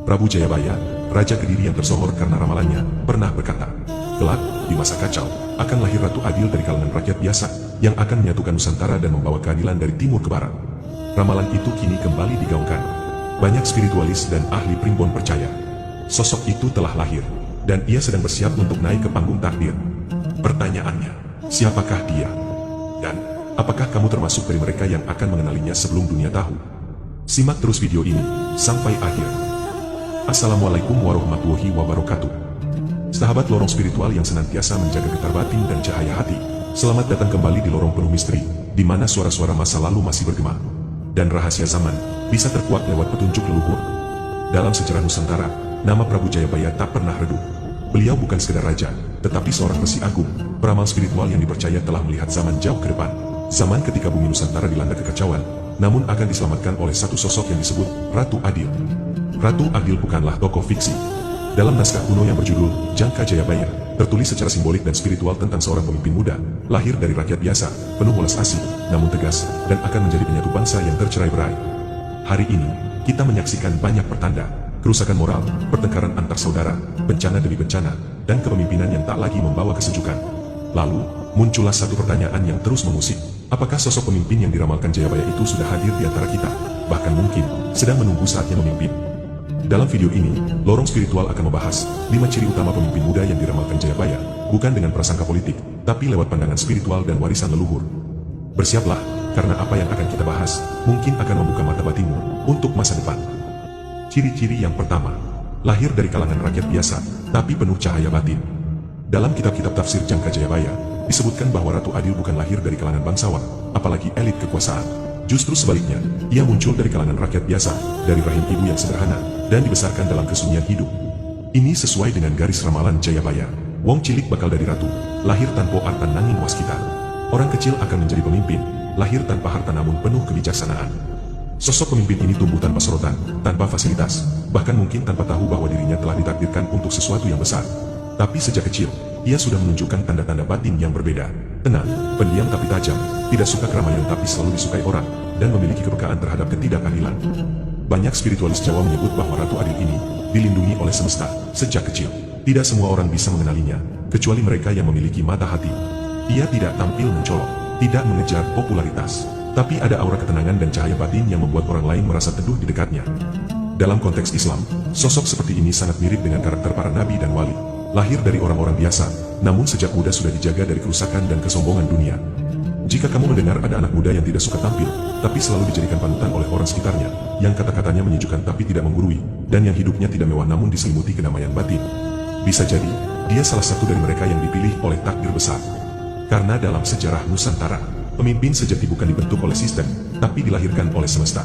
Prabu Jayabaya, Raja Kediri yang tersohor karena ramalannya, pernah berkata, kelak, di masa kacau, akan lahir Ratu Adil dari kalangan rakyat biasa, yang akan menyatukan Nusantara dan membawa keadilan dari timur ke barat. Ramalan itu kini kembali digaungkan. Banyak spiritualis dan ahli primbon percaya, sosok itu telah lahir, dan ia sedang bersiap untuk naik ke panggung takdir. Pertanyaannya, siapakah dia? Dan, apakah kamu termasuk dari mereka yang akan mengenalinya sebelum dunia tahu? Simak terus video ini, sampai akhir. Assalamualaikum warahmatullahi wabarakatuh. Sahabat lorong spiritual yang senantiasa menjaga getar batin dan cahaya hati, selamat datang kembali di lorong penuh misteri, di mana suara-suara masa lalu masih bergema, dan rahasia zaman bisa terkuak lewat petunjuk leluhur. Dalam sejarah Nusantara, nama Prabu Jayabaya tak pernah redup. Beliau bukan sekedar raja, tetapi seorang resi agung, peramal spiritual yang dipercaya telah melihat zaman jauh ke depan. Zaman ketika bumi Nusantara dilanda kekacauan, namun akan diselamatkan oleh satu sosok yang disebut Ratu Adil. Ratu Adil bukanlah tokoh fiksi. Dalam naskah kuno yang berjudul Jangka Jayabaya, tertulis secara simbolik dan spiritual tentang seorang pemimpin muda, lahir dari rakyat biasa, penuh welas asih, namun tegas, dan akan menjadi penyatu bangsa yang tercerai-berai. Hari ini, kita menyaksikan banyak pertanda, kerusakan moral, pertengkaran antar saudara, bencana demi bencana, dan kepemimpinan yang tak lagi membawa kesejukan. Lalu, muncullah satu pertanyaan yang terus mengusik. Apakah sosok pemimpin yang diramalkan Jayabaya itu sudah hadir di antara kita? Bahkan mungkin, sedang menunggu saatnya memimpin. Dalam video ini, lorong spiritual akan membahas 5 ciri utama pemimpin muda yang diramalkan Jayabaya, bukan dengan prasangka politik, tapi lewat pandangan spiritual dan warisan leluhur. Bersiaplah, karena apa yang akan kita bahas, mungkin akan membuka mata batinmu untuk masa depan. Ciri-ciri yang pertama, lahir dari kalangan rakyat biasa, tapi penuh cahaya batin. Dalam kitab-kitab tafsir Jangka Jayabaya, disebutkan bahwa Ratu Adil bukan lahir dari kalangan bangsawan, apalagi elit kekuasaan. Justru sebaliknya, ia muncul dari kalangan rakyat biasa, dari rahim ibu yang sederhana, dan dibesarkan dalam kesunyian hidup. Ini sesuai dengan garis ramalan Jayabaya. Wong cilik bakal dari ratu, lahir tanpa harta nanging waskita. Orang kecil akan menjadi pemimpin, lahir tanpa harta namun penuh kebijaksanaan. Sosok pemimpin ini tumbuh tanpa sorotan, tanpa fasilitas, bahkan mungkin tanpa tahu bahwa dirinya telah ditakdirkan untuk sesuatu yang besar. Tapi sejak kecil, ia sudah menunjukkan tanda-tanda batin yang berbeda. Tenang, pendiam tapi tajam, tidak suka keramaian tapi selalu disukai orang, dan memiliki kepekaan terhadap ketidakadilan. Banyak spiritualis Jawa menyebut bahwa Ratu Adil ini dilindungi oleh semesta sejak kecil. Tidak semua orang bisa mengenalinya, kecuali mereka yang memiliki mata hati. Ia tidak tampil mencolok, tidak mengejar popularitas, tapi ada aura ketenangan dan cahaya batin yang membuat orang lain merasa teduh di dekatnya. Dalam konteks Islam, sosok seperti ini sangat mirip dengan karakter para nabi dan wali. Lahir dari orang-orang biasa, namun sejak muda sudah dijaga dari kerusakan dan kesombongan dunia. Jika kamu mendengar ada anak muda yang tidak suka tampil, tapi selalu dijadikan panutan oleh orang sekitarnya, yang kata-katanya menyejukkan tapi tidak menggurui, dan yang hidupnya tidak mewah namun diselimuti kedamaian batin, bisa jadi, dia salah satu dari mereka yang dipilih oleh takdir besar. Karena dalam sejarah Nusantara, pemimpin sejati bukan dibentuk oleh sistem, tapi dilahirkan oleh semesta.